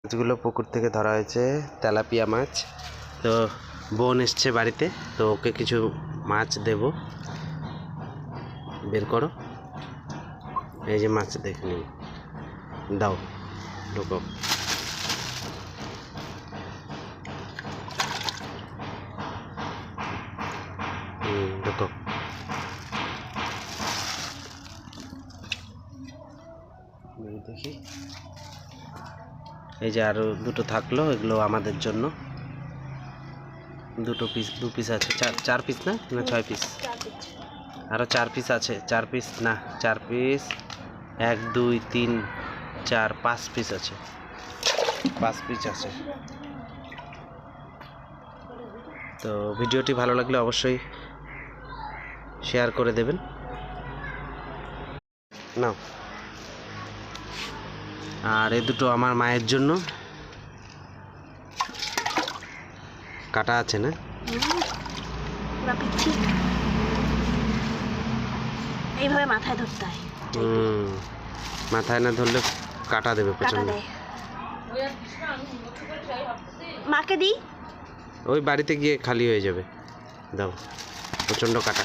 মাছগুলো পুকুর থেকে ধরা হয়েছে, তেলাপিয়া মাছ। তো বোন এসছে বাড়িতে, তো ওকে কিছু মাছ দেব। বের করো, এই যে মাছ দেখে নিন, দাও ঢোকো। ঢোকো। দেখি, এই যে আরো দুটো থাকলো, এগুলো আমাদের জন্য। দু পিস আছে, চার পিস না 6 পিস? আরো 4 পিস আছে, 4 পিস না 4 পিস, 1 2 3 4 5 পিস আছে, 5 পিস আছে। তো ভিডিওটি ভালো লাগলে অবশ্যই শেয়ার করে দেবেন। নাও। আর এই দুটো আমার মায়ের জন্য। কাটা আছে না? এইভাবে মাথায় ধরতে হয়। মাথায় না ধরলে কাটা দেবে পেছনে। মাকে দিই, ওই বাড়িতে গিয়ে খালি হয়ে যাবে। দাও, প্রচণ্ড কাটা।